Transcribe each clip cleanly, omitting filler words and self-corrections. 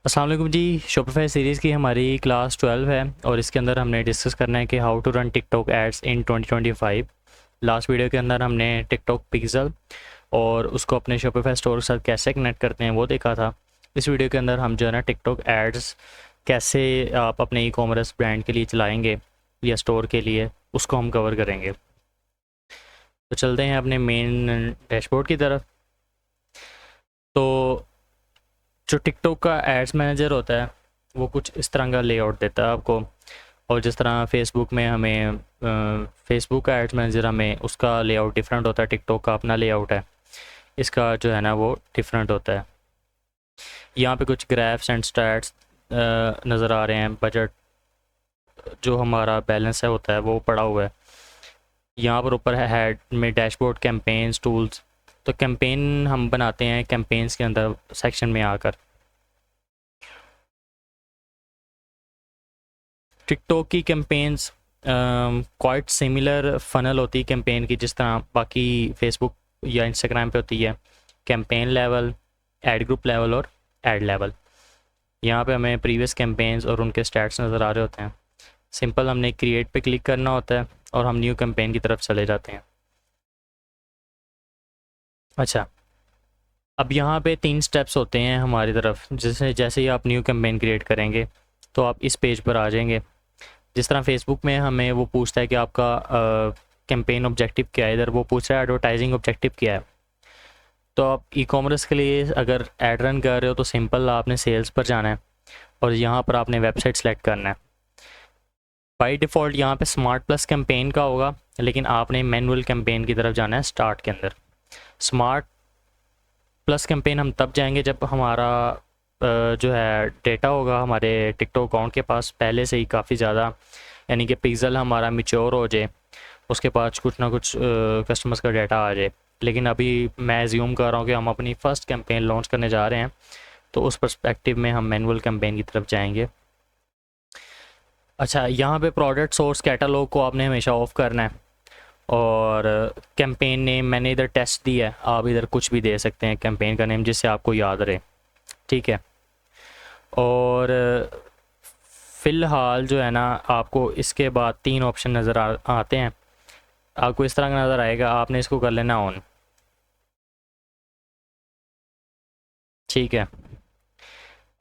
अस्सलाम वालेकुम जी। Shopify series की हमारी क्लास 12 है और इसके अंदर हमने डिस्कस करना है कि how to run TikTok ads in 2025। Last video के अंदर हमने टिकटॉक पिक्सल और उसको अपने शॉपिफाई स्टोर के साथ कैसे कनेक्ट करते हैं वो देखा था। इस वीडियो के अंदर हम जो है ना टिकटॉक एड्स कैसे आप अपने ई कॉमर्स ब्रांड के लिए चलाएँगे या स्टोर के लिए, उसको हम कवर करेंगे। तो चलते हैं अपने मेन डैशबोर्ड की तरफ। तो जो टिकटॉक का एड्स मैनेजर होता है वो कुछ इस तरह का लेआउट देता है आपको, और जिस तरह फेसबुक में हमें फेसबुक का एड्स मैनेजर हमें उसका लेआउट डिफरेंट होता है, टिकटॉक का अपना लेआउट है, इसका जो है ना वो डिफरेंट होता है। यहाँ पे कुछ ग्राफ्स एंड स्टैट्स नज़र आ रहे हैं। बजट जो हमारा बैलेंस है होता है वो पड़ा हुआ है। यहाँ पर ऊपर है हेड में डैशबोर्ड, कैंपेन्स, टूल्स। तो कैंपेन हम बनाते हैं कैंपेन्स के अंदर सेक्शन में आकर। टिकटॉक की कैंपेन्स क्वाइट सिमिलर फ़नल होती है कैंपेन की, जिस तरह बाकी फेसबुक या इंस्टाग्राम पे होती है। Campaign level, ad group level और एड लेवल। यहाँ पे हमें प्रीवियस कैंपेन्स और उनके स्टैट्स नज़र आ रहे होते हैं। सिंपल हमने क्रिएट पे क्लिक करना होता है और हम न्यू कैंपेन की तरफ चले जाते हैं। अच्छा, अब यहाँ पे 3 स्टेप्स होते हैं हमारी तरफ। जैसे जैसे ही आप न्यू कैंपेन क्रिएट करेंगे तो आप इस पेज पर आ जाएंगे। जिस तरह फेसबुक में हमें वो पूछता है कि आपका कैंपेन ऑब्जेक्टिव क्या है, इधर वो पूछ रहा है एडवर्टाइजिंग ऑब्जेक्टिव क्या है। तो आप ई कॉमर्स के लिए अगर एड रन कर रहे हो तो सिंपल आपने सेल्स पर जाना है और यहाँ पर आपने वेबसाइट सेलेक्ट करना है। बाय डिफ़ॉल्ट यहाँ पे स्मार्ट प्लस कैंपेन का होगा, लेकिन आपने मैनुअल कैंपेन की तरफ जाना है स्टार्ट के अंदर। स्मार्ट प्लस कैंपेन हम तब जाएंगे जब हमारा जो है डेटा होगा हमारे टिकटॉक अकाउंट के पास पहले से ही काफ़ी ज़्यादा, यानी कि पिक्सल हमारा मैच्योर हो जाए, उसके पास कुछ ना कुछ कस्टमर्स का डाटा आ जाए। लेकिन अभी मैं एज्यूम कर रहा हूँ कि हम अपनी फ़र्स्ट कैंपेन लॉन्च करने जा रहे हैं, तो उस पर्सपेक्टिव में हम मैनुअल कैंपेन की तरफ जाएंगे। अच्छा, यहाँ पे प्रोडक्ट सोर्स कैटलॉग को आपने हमेशा ऑफ करना है, और कैंपेन नेम मैंने इधर टेस्ट दिया है, आप इधर कुछ भी दे सकते हैं कैंपेन का नेम जिससे आपको याद रहे, ठीक है। और फ़िलहाल जो है ना आपको इसके बाद 3 ऑप्शन नज़र आते हैं। आपको इस तरह का नज़र आएगा, आपने इसको कर लेना ऑन, ठीक है।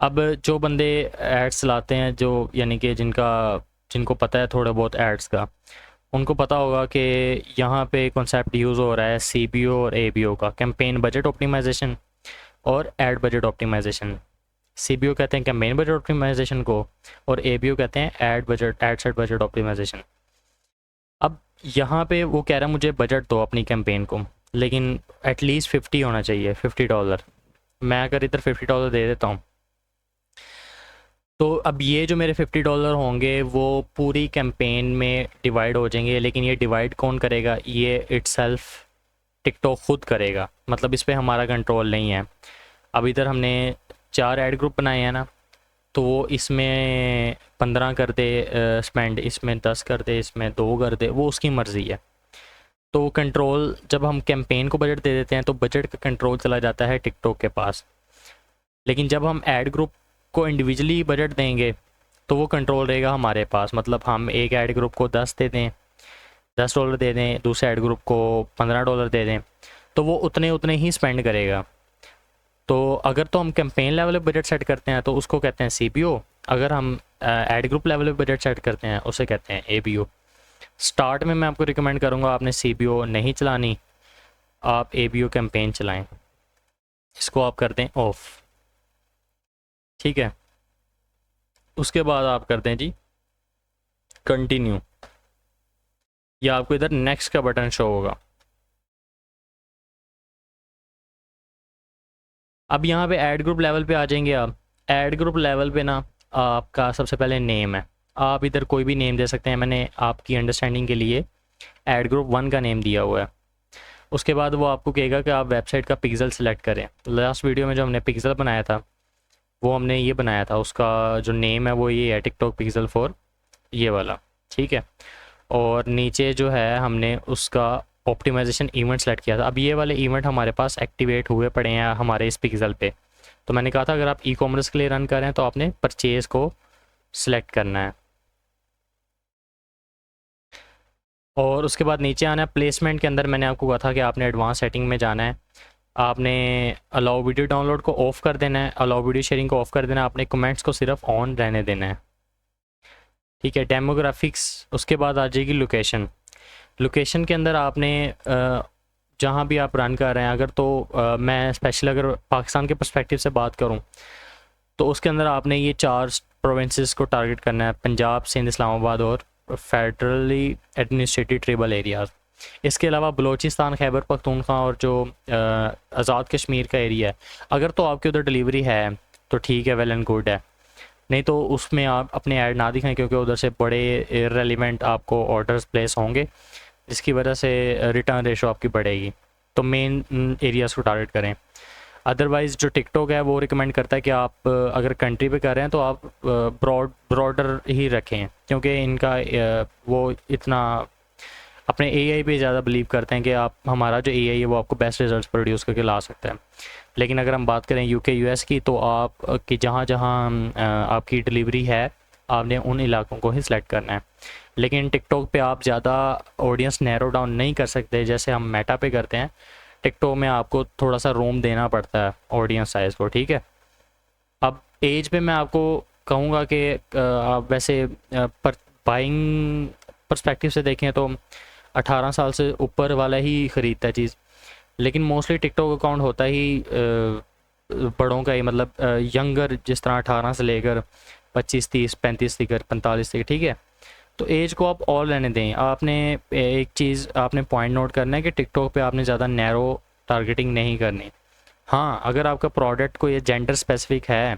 अब जो बंदे एड्स चलाते हैं, जो यानी कि जिनको पता है थोड़ा बहुत एड्स का, उनको पता होगा कि यहाँ पे कॉन्सेप्ट यूज़ हो रहा है CBO और ABO का, कैंपेन बजट ऑप्टिमाइजेशन और एड बजट ऑप्टिमाइजेशन। CBO कहते हैं कैंपेन बजट ऑप्टिमाइजेशन को, और ABO कहते हैं एड सेट बजट ऑप्टिमाइजेशन। अब यहाँ पे वो कह रहा है मुझे बजट दो अपनी कैंपेन को, लेकिन एटलीस्ट 50 होना चाहिए, $50। मैं अगर इधर $50 दे देता हूँ तो अब ये जो मेरे $50 होंगे वो पूरी कैंपेन में डिवाइड हो जाएंगे। लेकिन ये डिवाइड कौन करेगा? ये इटसेल्फ टिकटॉक खुद करेगा, मतलब इस पर हमारा कंट्रोल नहीं है। अब इधर हमने 4 ऐड ग्रुप बनाए हैं ना, तो वो इसमें 15 कर दे स्पेंड, इसमें 10 कर दे, इसमें 2 कर दे, वो उसकी मर्ज़ी है। तो कंट्रोल जब हम कैंपेन को बजट दे देते हैं तो बजट का कंट्रोल चला जाता है टिकटॉक के पास। लेकिन जब हम ऐड ग्रुप को इंडिविजुअली बजट देंगे तो वो कंट्रोल रहेगा हमारे पास। मतलब हम एक ऐड ग्रुप को 10 दे दें, $10 दे दें, दूसरे ऐड ग्रुप को $15 दे दें, तो वो उतने उतने ही स्पेंड करेगा। तो अगर तो हम कैंपेन लेवल पे बजट सेट करते हैं तो उसको कहते हैं CBO। अगर हम ऐड ग्रुप लेवल पे बजट सेट करते हैं उसे कहते हैं ABO। स्टार्ट में मैं आपको रिकमेंड करूँगा आपने CBO नहीं चलानी, आप ABO कैंपेन चलाएं। इसको आप कर दें ऑफ, ठीक है। उसके बाद आप करते हैं जी कंटिन्यू, या आपको इधर नेक्स्ट का बटन शो होगा। अब यहाँ पे ऐड ग्रुप लेवल पे आ जाएंगे आप। ऐड ग्रुप लेवल पे ना आपका सबसे पहले नेम है, आप इधर कोई भी नेम दे सकते हैं। मैंने आपकी अंडरस्टैंडिंग के लिए ऐड ग्रुप 1 का नेम दिया हुआ है। उसके बाद वो आपको कहेगा कि आप वेबसाइट का पिक्सल सेलेक्ट करें। लास्ट वीडियो में जो हमने पिक्सल बनाया था वो हमने ये बनाया था, उसका जो नेम है वो ये है टिकटॉक पिक्सल 4, ये वाला, ठीक है। और नीचे जो है हमने उसका ऑप्टिमाइजेशन इवेंट सेलेक्ट किया था। अब ये वाले इवेंट हमारे पास एक्टिवेट हुए पड़े हैं हमारे इस पिक्सल पे, तो मैंने कहा था अगर आप ई कॉमर्स के लिए रन कर रहे हैं तो आपने परचेज़ को सिलेक्ट करना है, और उसके बाद नीचे आना है। प्लेसमेंट के अंदर मैंने आपको कहा था कि आपने एडवांस सेटिंग में जाना है, आपने अलाउ वीडियो डाउनलोड को ऑफ़ कर देना है, अलाउ वीडियो शेयरिंग को ऑफ़ कर देना है, आपने कमेंट्स को सिर्फ ऑन रहने देना है, ठीक है। डेमोग्राफिक्स, उसके बाद आ जाएगी लोकेशन। लोकेशन के अंदर आपने जहाँ भी आप रन कर रहे हैं, अगर तो मैं स्पेशल अगर पाकिस्तान के पर्सपेक्टिव से बात करूँ तो उसके अंदर आपने ये 4 प्रोविंसेस को टारगेट करना है, पंजाब, सिंध, इस्लामाबाद और फेडरली एडमिनिस्ट्रेटिव ट्राइबल एरियाज़। इसके अलावा बलूचिस्तान, खैबर पख्तूनख्वा और जो आज़ाद कश्मीर का एरिया है, अगर तो आपके उधर डिलीवरी है तो ठीक है, वेल एंड गुड है, नहीं तो उसमें आप अपने ऐड ना दिखाएं, क्योंकि उधर से बड़े इररेलेवेंट आपको ऑर्डर्स प्लेस होंगे, जिसकी वजह से रिटर्न रेशो आपकी बढ़ेगी। तो मेन एरियाज़ को टारगेट करें। अदरवाइज़ जो टिकटॉक है वो रिकमेंड करता है कि आप अगर कंट्री पे कर रहे हैं तो आप ब्रॉडर ही रखें, क्योंकि इनका वो इतना अपने एआई पे ज़्यादा बिलीव करते हैं कि आप हमारा जो एआई है वो आपको बेस्ट रिजल्ट्स प्रोड्यूस करके ला सकता है। लेकिन अगर हम बात करें यूके यूएस की, तो आप कि जहाँ जहाँ आपकी डिलीवरी है आपने उन इलाकों को ही सिलेक्ट करना है। लेकिन टिकटॉक पे आप ज़्यादा ऑडियंस नैरो डाउन नहीं कर सकते जैसे हम मेटा पे करते हैं। टिकटॉक में आपको थोड़ा सा रूम देना पड़ता है ऑडियंस साइज़ को, ठीक है। अब एज पे मैं आपको कहूँगा कि आप वैसे पर बाइंग पर्सपेक्टिव से देखें तो 18 साल से ऊपर वाला ही ख़रीदता है चीज़, लेकिन मोस्टली टिकटॉक अकाउंट होता ही बड़ों का ही, मतलब यंगर, जिस तरह 18 से लेकर 25, 30, 35 तक, 45 तक, ठीक है। तो एज को आप ऑल रहने दें। आपने एक चीज़ आपने पॉइंट नोट करना है कि टिकटॉक पे आपने ज़्यादा नैरो टारगेटिंग नहीं करनी। हाँ, अगर आपका प्रोडक्ट को ये जेंडर स्पेसिफिक है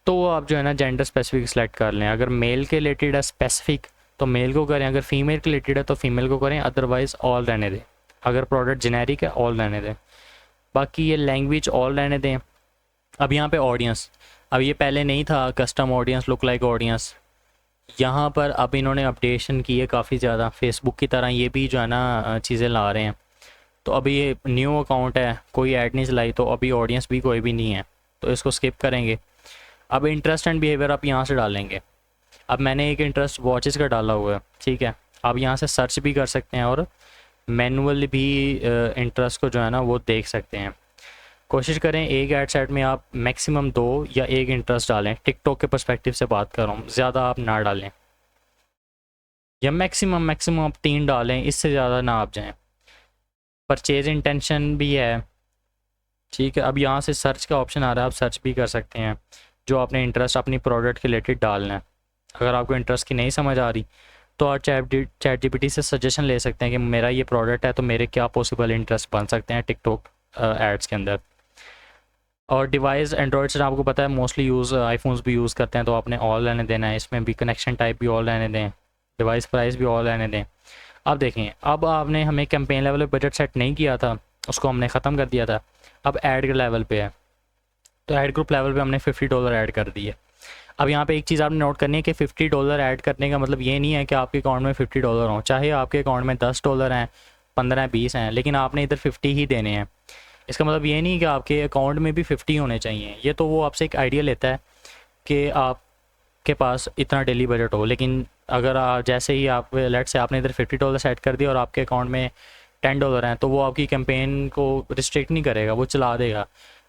तो वो आप जो है ना जेंडर स्पेसिफिक सेलेक्ट कर लें। अगर मेल के रिलेटेड है स्पेसिफिक तो मेल को करें, अगर फीमेल के रिलेटेड है तो फीमेल को करें, अदरवाइज़ ऑल रहने दें। अगर प्रोडक्ट जेनेरिक है ऑल रहने दें, बाकी ये लैंग्वेज ऑल रहने दें। अब यहाँ पे ऑडियंस, अब ये पहले नहीं था custom audience, look like audience, यहाँ पर अब इन्होंने अपडेशन की है काफ़ी ज़्यादा। फेसबुक की तरह ये भी जो है ना चीज़ें ला रहे हैं। तो अभी ये न्यू अकाउंट है, कोई ऐड नहीं चलाई, तो अभी ऑडियंस भी कोई भी नहीं है, तो इसको स्किप करेंगे। अब इंटरेस्ट एंड बिहेवियर आप यहाँ से डालेंगे। अब मैंने एक इंटरेस्ट वॉचेस का डाला हुआ है, ठीक है। आप यहाँ से सर्च भी कर सकते हैं और मैनुअल भी इंटरेस्ट को जो है ना वो देख सकते हैं। कोशिश करें एक ऐड सेट में आप मैक्सिमम 2 या 1 इंटरेस्ट डालें। टिकटॉक के पर्सपेक्टिव से बात कर रहा हूँ, ज़्यादा आप ना डालें, या मैक्सिमम आप 3 डालें, इससे ज़्यादा ना आप जाएं। परचेज इंटेंशन भी है, ठीक है। अब यहाँ से सर्च का ऑप्शन आ रहा है, आप सर्च भी कर सकते हैं जो आपने इंटरेस्ट अपनी प्रोडक्ट के रिलेटेड डालना है। अगर आपको इंटरेस्ट की नहीं समझ आ रही तो आप चैट जीपीटी से सजेशन ले सकते हैं कि मेरा ये प्रोडक्ट है तो मेरे क्या पॉसिबल इंटरेस्ट बन सकते हैं टिकटॉक एड्स के अंदर। और डिवाइस एंड्रॉयड से आपको पता है मोस्टली यूज़ आईफोन्स भी यूज़ करते हैं, तो आपने ऑल रहने देना है। इसमें भी कनेक्शन टाइप भी ऑल रहने दें, डिवाइस प्राइस भी ऑल रहने दें। अब देखें, अब आपने हमें कैंपेन लेवल पे बजट सेट नहीं किया था, उसको हमने ख़त्म कर दिया था। अब ऐड के लेवल पे है, तो ऐड ग्रुप लेवल पे हमने $50 ऐड कर दिए। अब यहाँ पे एक चीज़ आपने नोट करनी है कि $50 ऐड करने का मतलब ये नहीं है कि आपके अकाउंट में $50 हों, चाहे आपके अकाउंट में $10 हैं, 15, 20 हैं, लेकिन आपने इधर 50 ही देने हैं। इसका मतलब ये नहीं कि आपके अकाउंट में भी 50 होने चाहिए। ये तो वो आपसे एक आइडिया लेता है कि आपके पास इतना डेली बजट हो, लेकिन अगर जैसे ही आप लेट से आपने इधर $50 सेट कर दिया और आपके अकाउंट में $10 हैं, तो वो आपकी कैंपेन को रिस्ट्रिक्ट नहीं करेगा, वो चला देगा।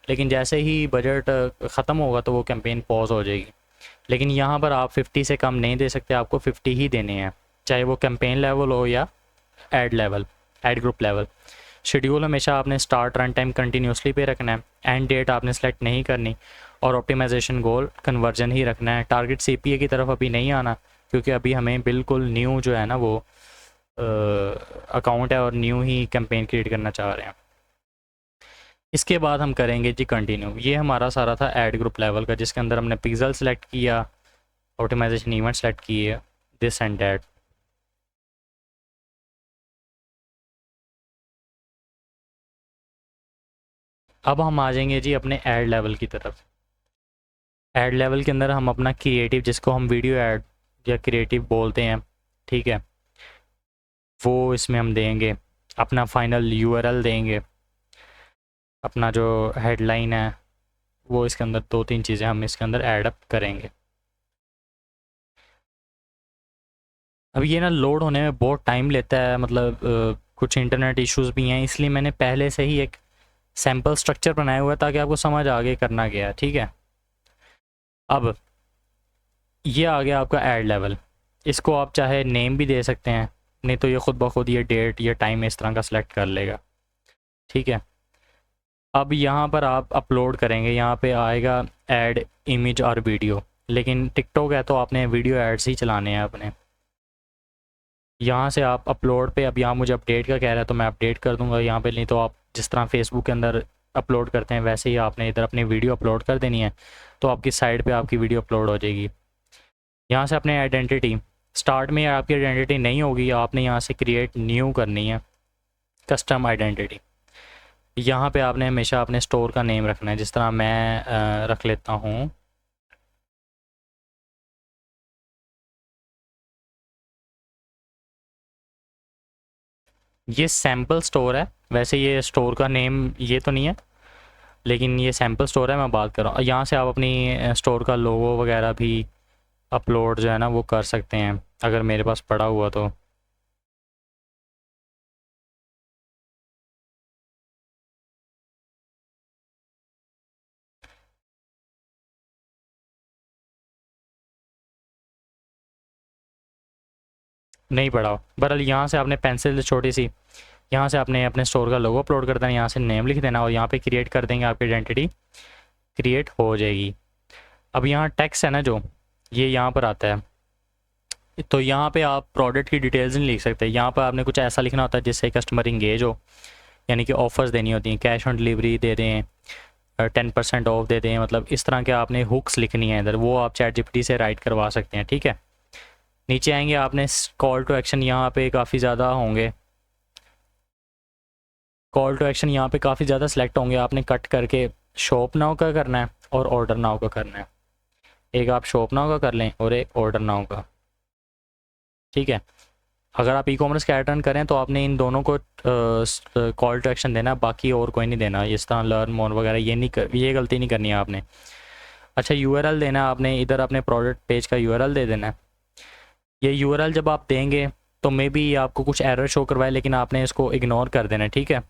लेकिन जैसे ही बजट ख़त्म होगा तो वो कैंपेन पॉज हो जाएगी। लेकिन यहाँ पर आप 50 से कम नहीं दे सकते, आपको 50 ही देने हैं, चाहे वो कैंपेन लेवल हो या add level, add group level. Schedule हमेशा आपने स्टार्ट रन टाइम कंटिन्यूसली पे रखना है, एंड डेट आपने सेलेक्ट नहीं करनी, और ऑप्टिमाइजेशन गोल कन्वर्जन ही रखना है। टारगेट सीपीए की तरफ अभी नहीं आना, क्योंकि अभी हमें बिल्कुल न्यू जो है ना वो अकाउंट है और न्यू ही कैंपेन क्रिएट करना चाह रहे हैं। इसके बाद हम करेंगे जी कंटिन्यू। ये हमारा सारा था ऐड ग्रुप लेवल का, जिसके अंदर हमने पिक्सल सेलेक्ट किया, ऑप्टिमाइजेशन इवेंट सेलेक्ट किए, दिस एंड दैट। अब हम आ जाएंगे जी अपने ऐड लेवल की तरफ। ऐड लेवल के अंदर हम अपना क्रिएटिव, जिसको हम वीडियो ऐड या क्रिएटिव बोलते हैं, ठीक है, वो इसमें हम देंगे। अपना फाइनल यूआरएल देंगे, अपना जो हेडलाइन है वो इसके अंदर 2-3 चीज़ें हम इसके अंदर ऐड अप करेंगे। अब ये ना लोड होने में बहुत टाइम लेता है, मतलब कुछ इंटरनेट इश्यूज भी हैं, इसलिए मैंने पहले से ही एक सैम्पल स्ट्रक्चर बनाया हुआ है ताकि आपको समझ आगे करना क्या है। ठीक है, अब ये आ गया आपका ऐड लेवल। इसको आप चाहे नेम भी दे सकते हैं, नहीं तो ये ख़ुद ब खुद ये डेट या टाइम इस तरह का सिलेक्ट कर लेगा। ठीक है, अब यहाँ पर आप अपलोड करेंगे, यहाँ पे आएगा ऐड इमेज और वीडियो, लेकिन टिकटॉक है तो आपने वीडियो एड्स ही चलाने हैं अपने। यहाँ से आप अपलोड पे, अब यहाँ मुझे अपडेट का कह रहा है तो मैं अपडेट कर दूँगा यहाँ पे, नहीं तो आप जिस तरह फेसबुक के अंदर अपलोड करते हैं वैसे ही आपने इधर अपनी वीडियो अपलोड कर देनी है, तो आपकी साइड पे आपकी वीडियो अपलोड हो जाएगी। यहाँ से अपने आइडेंटिटी, स्टार्ट में आपकी आइडेंटिटी नहीं होगी, आपने यहाँ से क्रिएट न्यू करनी है कस्टम आइडेंटिटी। यहाँ पे आपने हमेशा अपने स्टोर का नेम रखना है, जिस तरह मैं रख लेता हूँ ये सैम्पल स्टोर है। वैसे ये स्टोर का नेम ये तो नहीं है, लेकिन ये सैम्पल स्टोर है, मैं बात कर रहा हूँ। यहाँ से आप अपनी स्टोर का लोगो वगैरह भी अपलोड जो है ना वो कर सकते हैं, अगर मेरे पास पड़ा हुआ तो। नहीं पड़ा हो बहरहाल, यहाँ से आपने पेंसिल छोटी सी, यहाँ से आपने अपने स्टोर का लोगो अपलोड कर देना, यहाँ से नेम लिख देना और यहाँ पे क्रिएट कर देंगे, आपकी आइडेंटिटी क्रिएट हो जाएगी। अब यहाँ टेक्स्ट है ना जो, ये यहाँ पर आता है, तो यहाँ पे आप प्रोडक्ट की डिटेल्स नहीं लिख सकते, यहाँ पर आपने कुछ ऐसा लिखना होता है जिससे कस्टमर इंगेज हो, यानी कि ऑफ़र्स देनी होती हैं, कैश ऑन डिलीवरी दे दें, 10% ऑफ दे दें, मतलब इस तरह के आपने हुक्स लिखनी है इधर, वो आप ChatGPT से राइट करवा सकते हैं। ठीक है, नीचे आएंगे, आपने कॉल टू एक्शन यहाँ पे काफ़ी ज़्यादा होंगे, कॉल टू एक्शन यहाँ पे काफ़ी ज़्यादा सेलेक्ट होंगे, आपने कट करके शॉप नाउ का करना है और ऑर्डर नाउ का करना है। एक आप शॉप नाउ का कर लें और एक ऑर्डर नाउ का। ठीक है, अगर आप ई-कॉमर्स का ऐड रन करें तो आपने इन दोनों को कॉल टू एक्शन देना, बाकी और कोई नहीं देना, इस तरह लर्न मोर वगैरह ये गलती नहीं करनी है आपने। अच्छा, URL देना है आपने, इधर अपने प्रोडक्ट पेज का URL दे देना है। ये URL जब आप देंगे तो मे बी आपको कुछ एरर शो करवाए, लेकिन आपने इसको इग्नोर कर देना है। ठीक है,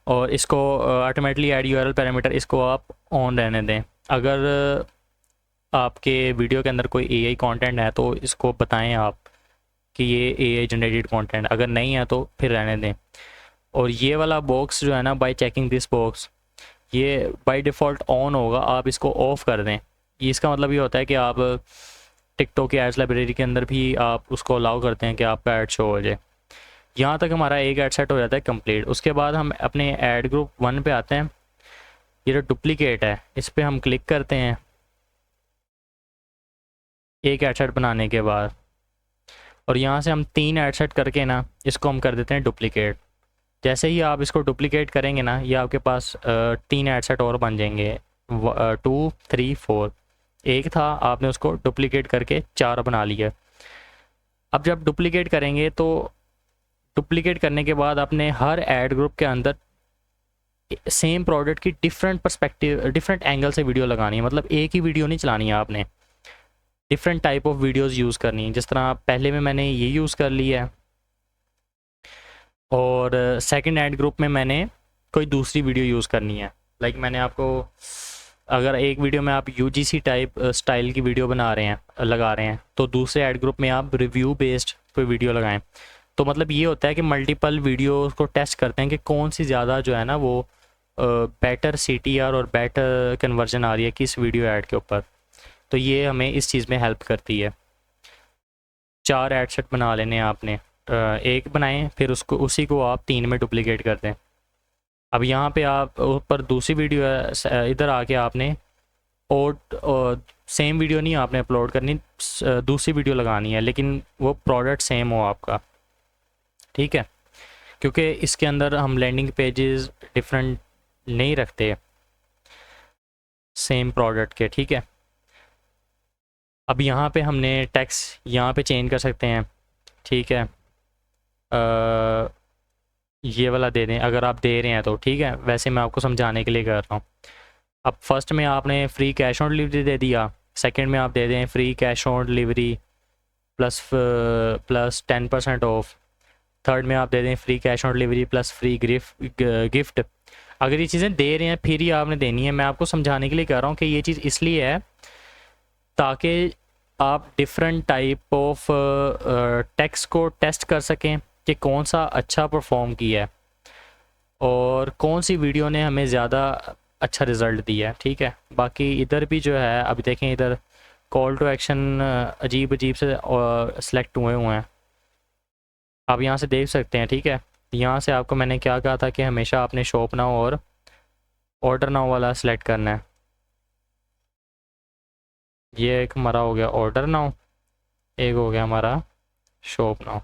और इसको ऑटोमेटिकली ऐड URL पैरामीटर, इसको आप ऑन रहने दें। अगर आपके वीडियो के अंदर कोई AI कंटेंट है तो इसको बताएं आप कि ये AI जनरेटेड कंटेंट, अगर नहीं है तो फिर रहने दें। और ये वाला बॉक्स जो है ना, बाय चेकिंग दिस बॉक्स, ये बाय डिफ़ॉल्ट ऑन होगा, आप इसको ऑफ़ कर दें। ये इसका मतलब ये होता है कि आप टिकटॉक की एड्स लाइब्रेरी के अंदर भी आप उसको अलाउ करते हैं कि आपका ऐड शो हो जाए। यहाँ तक हमारा एक ऐड सेट हो जाता है कंप्लीट। उसके बाद हम अपने ऐड ग्रुप 1 पे आते हैं, ये जो डुप्लीकेट है इस पर हम क्लिक करते हैं एक ऐड सेट बनाने के बाद, और यहाँ से हम 3 ऐड सेट करके ना इसको हम कर देते हैं डुप्लीकेट। जैसे ही आप इसको डुप्लीकेट करेंगे ना, ये आपके पास 3 ऐड सेट और बन जाएंगे, 2, 3, 4। एक था, आपने उसको डुप्लीकेट करके 4 बना लिया। अब जब डुप्लीकेट करेंगे तो डुप्लीकेट करने के बाद आपने हर ऐड ग्रुप के अंदर सेम प्रोडक्ट की डिफरेंट पर्सपेक्टिव, डिफरेंट एंगल से वीडियो लगानी है, मतलब एक ही वीडियो नहीं चलानी है, आपने different type of videos use करनी है। जिस तरह पहले में मैंने ये यूज़ कर लिया है, और सेकंड ऐड ग्रुप में मैंने कोई दूसरी वीडियो यूज़ करनी है। लाइक मैंने आपको, अगर एक वीडियो में आप UGC टाइप स्टाइल की वीडियो बना रहे हैं, लगा रहे हैं, तो दूसरे ऐड ग्रुप में आप रिव्यू बेस्ड कोई वीडियो लगाएं। तो मतलब ये होता है कि मल्टीपल वीडियो को टेस्ट करते हैं कि कौन सी ज़्यादा जो है ना वो बेटर CTR और बेटर कन्वर्जन आ रही है किस वीडियो ऐड के ऊपर। तो ये हमें इस चीज़ में हेल्प करती है। 4 ऐड सेट बना लेने आपने, एक बनाएं, फिर उसको उसी को आप 3 में डुप्लीकेट कर दें। अब यहाँ पे आप ऊपर दूसरी वीडियो है, इधर आके आपने और सेम वीडियो नहीं आपने अपलोड करनी, दूसरी वीडियो लगानी है, लेकिन वो प्रोडक्ट सेम हो आपका। ठीक है, क्योंकि इसके अंदर हम लैंडिंग पेजेस डिफरेंट नहीं रखते सेम प्रोडक्ट के। ठीक है, अब यहाँ पे हमने टेक्स्ट यहाँ पे चेंज कर सकते हैं। ठीक है, ये वाला दे दें अगर आप दे रहे हैं तो। ठीक है, वैसे मैं आपको समझाने के लिए कर रहा हूँ। अब फर्स्ट में आपने फ्री कैश ऑन डिलीवरी दे दिया, सेकंड में आप दे दें free cash on delivery plus 10% of, third में आप दे दें free cash on delivery plus free gift. अगर ये चीज़ें दे रहे हैं फिर ही आपने देनी है। मैं आपको समझाने के लिए कह रहा हूँ कि ये चीज़ इसलिए है ताकि आप डिफरेंट टाइप ऑफ टेक्स्ट को टेस्ट कर सकें कि कौन सा अच्छा परफॉर्म किया है और कौन सी वीडियो ने हमें ज़्यादा अच्छा रिज़ल्ट दिया है। ठीक है, बाकी इधर भी जो है अभी देखें, इधर कॉल टू एक्शन अजीब अजीब से सेलेक्ट हुए हैं, आप यहाँ से देख सकते हैं। ठीक है, यहाँ से आपको मैंने क्या कहा था कि हमेशा आपने शॉप नाउ और ऑर्डर नाउ वाला सेलेक्ट करना है। ये एक हमारा हो गया ऑर्डर नाउ, एक हो गया हमारा शॉप नाउ।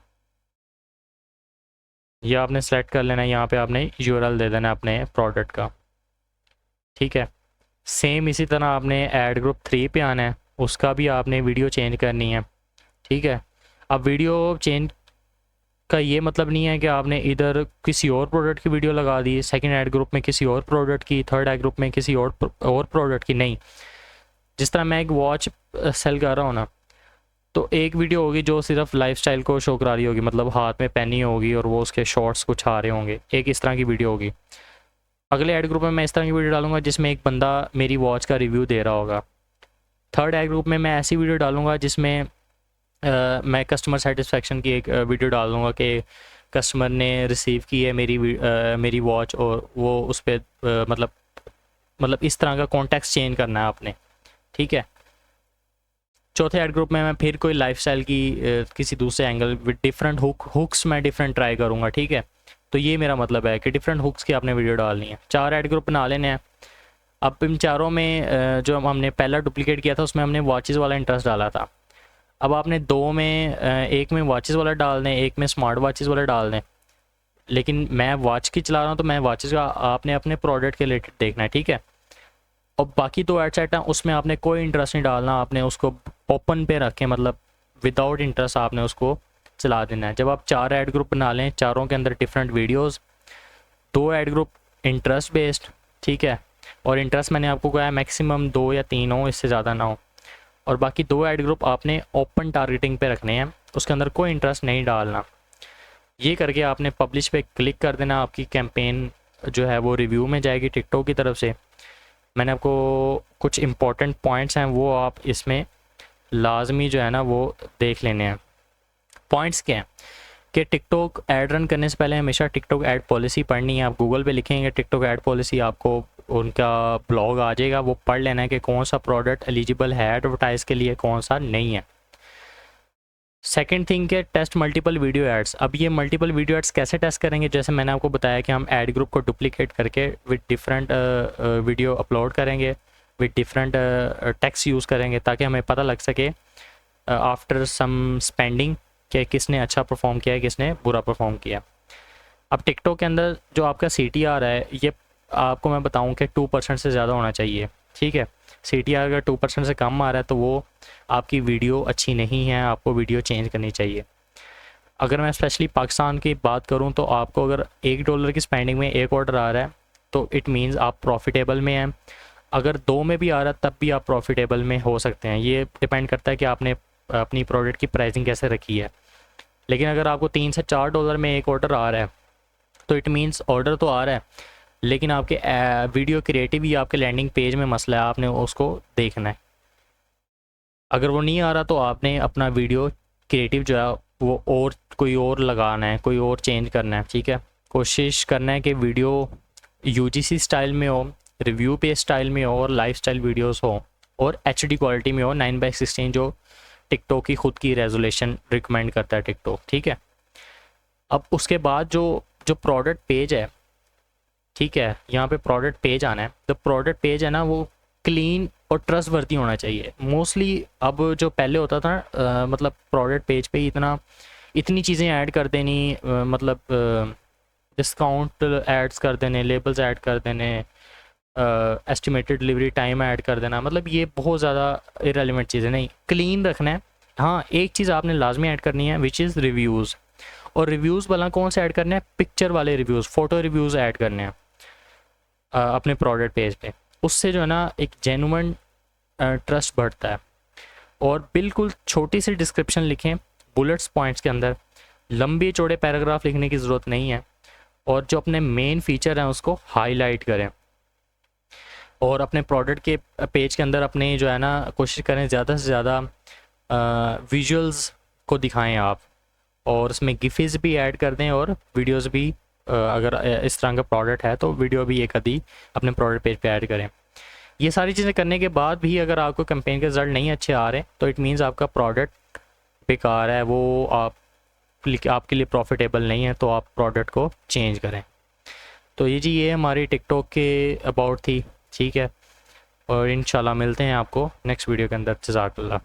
ये आपने सेलेक्ट कर लेना है, यहाँ पे आपने यूआरएल दे देना है अपने प्रोडक्ट का। ठीक है, सेम इसी तरह आपने ऐड ग्रुप 3 पे आना है, उसका भी आपने वीडियो चेंज करनी है। ठीक है, अब वीडियो चेंज का ये मतलब नहीं है कि आपने इधर किसी और प्रोडक्ट की वीडियो लगा दी, सेकंड ऐड ग्रुप में किसी और प्रोडक्ट की, थर्ड ऐड ग्रुप में किसी और प्रोडक्ट की, नहीं। जिस तरह मैं एक वॉच सेल कर रहा हूँ ना, तो एक वीडियो होगी जो सिर्फ लाइफस्टाइल को शो करा रही होगी, मतलब हाथ में पहनी होगी और वो उसके शॉर्ट्स कुछ आ रहे होंगे, एक इस तरह की वीडियो होगी। अगले ऐड ग्रुप में मैं इस तरह की वीडियो डालूंगा जिसमें एक बंदा मेरी वॉच का रिव्यू दे रहा होगा। थर्ड ऐड ग्रुप में मैं ऐसी वीडियो डालूंगा जिसमें मैं कस्टमर सेटिस्फेक्शन की एक वीडियो डाल दूँगा कि कस्टमर ने रिसीव की है मेरी वॉच और वो उस पर मतलब इस तरह का कॉन्टेक्स्ट चेंज करना है आपने। ठीक है, चौथे ऐड ग्रुप में मैं फिर कोई लाइफस्टाइल की किसी दूसरे एंगल विद डिफरेंट हुक्स मैं डिफरेंट ट्राई करूँगा। ठीक है, तो ये मेरा मतलब है कि डिफरेंट हुक्स की आपने वीडियो डालनी है। 4 ऐड ग्रुप बना लेने हैं। अब इन चारों में जो हमने पहला डुप्लीकेट किया था उसमें हमने वॉचेज़ वाला इंटरेस्ट डाला था। अब आपने दो में एक में वॉचेज़ वाला डाल दें, एक में स्मार्ट वॉचेज़ वाला डाल दें। लेकिन मैं वॉच की चला रहा हूँ तो मैं वॉचेज़ का आपने अपने प्रोडक्ट के रिलेटेड देखना है। ठीक है, और बाकी दो एड सेट हैं उसमें आपने कोई इंटरेस्ट नहीं डालना, आपने उसको ओपन पे रखें, मतलब विदाउट इंटरेस्ट आपने उसको चला देना है। जब आप 4 ऐड ग्रुप बना लें, चारों के अंदर different videos, 2 add group interest based. ठीक है, और इंटरेस्ट मैंने आपको कहा है मैक्सिमम 2 या 3 हो, इससे ज़्यादा ना हो। और बाकी 2 ऐड ग्रुप आपने ओपन टारगेटिंग पे रखने हैं, उसके अंदर कोई इंटरेस्ट नहीं डालना। ये करके आपने पब्लिश पे क्लिक कर देना, आपकी कैंपेन जो है वो रिव्यू में जाएगी टिकटॉक की तरफ से। मैंने आपको कुछ इंपॉर्टेंट पॉइंट्स हैं वो आप इसमें लाजमी जो है ना वो देख लेने हैं। पॉइंट्स क्या हैं कि टिकटॉक ऐड रन करने से पहले हमेशा टिकटॉक ऐड पॉलिसी पढ़नी है। आप गूगल पे लिखेंगे टिकटॉक ऐड पॉलिसी, आपको उनका ब्लॉग आ जाएगा, वो पढ़ लेना है कि कौन सा प्रोडक्ट एलिजिबल है एडवर्टाइज़ के लिए, कौन सा नहीं है। सेकेंड थिंग के टेस्ट मल्टीपल वीडियो एड्स। अब ये मल्टीपल वीडियो एड्स कैसे टेस्ट करेंगे, जैसे मैंने आपको बताया कि हम ऐड ग्रुप को डुप्लीकेट करके विद डिफरेंट वीडियो अपलोड करेंगे, विद डिफरेंट टेक्स्ट यूज़ करेंगे ताकि हमें पता लग सके आफ्टर सम स्पेंडिंग कि किसने अच्छा परफॉर्म किया है, किसने बुरा परफॉर्म किया। अब टिकटॉक के अंदर जो आपका CTR है ये आपको मैं बताऊं कि 2% से ज़्यादा होना चाहिए। ठीक है, CTR अगर 2% से कम आ रहा है तो वो आपकी वीडियो अच्छी नहीं है, आपको वीडियो चेंज करनी चाहिए। अगर मैं स्पेशली पाकिस्तान की बात करूं तो आपको अगर $1 की स्पेंडिंग में एक ऑर्डर आ रहा है तो इट मीन्स आप प्रॉफिटेबल में हैं। अगर 2 में भी आ रहा है तब भी आप प्रॉफिटेबल में हो सकते हैं। ये डिपेंड करता है कि आपने अपनी प्रोडक्ट की प्राइसिंग कैसे रखी है। लेकिन अगर आपको $3 से $4 में एक ऑर्डर आ रहा है तो इट मीन्स ऑर्डर तो आ रहा है लेकिन आपके वीडियो क्रिएटिव ही आपके लैंडिंग पेज में मसला है, आपने उसको देखना है। अगर वो नहीं आ रहा तो आपने अपना वीडियो क्रिएटिव जो है वो और कोई और लगाना है, कोई और चेंज करना है। ठीक है, कोशिश करना है कि वीडियो UGC स्टाइल में हो, रिव्यू पे स्टाइल में हो और लाइफ स्टाइल वीडियोज़ हो और HD क्वालिटी में हो, 9:16 जो टिकटॉक की खुद की रेजोल्यूशन रिकमेंड करता है टिकटॉक। ठीक है, अब उसके बाद जो प्रोडक्ट पेज है, ठीक है, यहाँ पे प्रोडक्ट पेज आना है। तो प्रोडक्ट पेज है ना वो क्लीन और ट्रस्टवर्दी होना चाहिए। मोस्टली अब जो पहले होता था मतलब प्रोडक्ट पेज पे इतनी चीज़ें ऐड कर देनी, मतलब डिस्काउंट एड्स कर देने, लेबल्स ऐड कर देने, एस्टिमेटेड डिलीवरी टाइम ऐड कर देना, मतलब ये बहुत ज़्यादा इरेलीवेंट चीज़ें नहीं, क्लीन रखना है। हाँ, एक चीज़ आपने लाजमी ऐड करनी है विच इज़ रिव्यूज़। और रिव्यूज़ वाला कौन से ऐड करने हैं, पिक्चर वाले रिव्यूज़, फ़ोटो रिव्यूज़ ऐड करने हैं अपने प्रोडक्ट पेज पे। उससे जो है ना एक जेन्युइन ट्रस्ट बढ़ता है। और बिल्कुल छोटी सी डिस्क्रिप्शन लिखें बुलेट्स पॉइंट्स के अंदर, लंबे चौड़े पैराग्राफ लिखने की ज़रूरत नहीं है। और जो अपने मेन फीचर हैं उसको हाईलाइट करें, और अपने प्रोडक्ट के पेज के अंदर अपने जो है ना कोशिश करें ज़्यादा से ज़्यादा विजुअल्स को दिखाएं आप, और उसमें गिफिस भी ऐड कर दें और वीडियोस भी। अगर इस तरह का प्रोडक्ट है तो वीडियो भी एक आधी अपने प्रोडक्ट पेज पे ऐड करें। ये सारी चीज़ें करने के बाद भी अगर आपको कैंपेन के रिजल्ट नहीं अच्छे आ रहे तो इट मीन्स आपका प्रोडक्ट बेकार है, वो आपके लिए प्रॉफिटेबल नहीं है, तो आप प्रोडक्ट को चेंज करें। तो ये हमारी टिकटॉक के अबाउट थी, ठीक है। और इंशाल्लाह मिलते हैं आपको नेक्स्ट वीडियो के अंदर। जज़ाकल्लाह।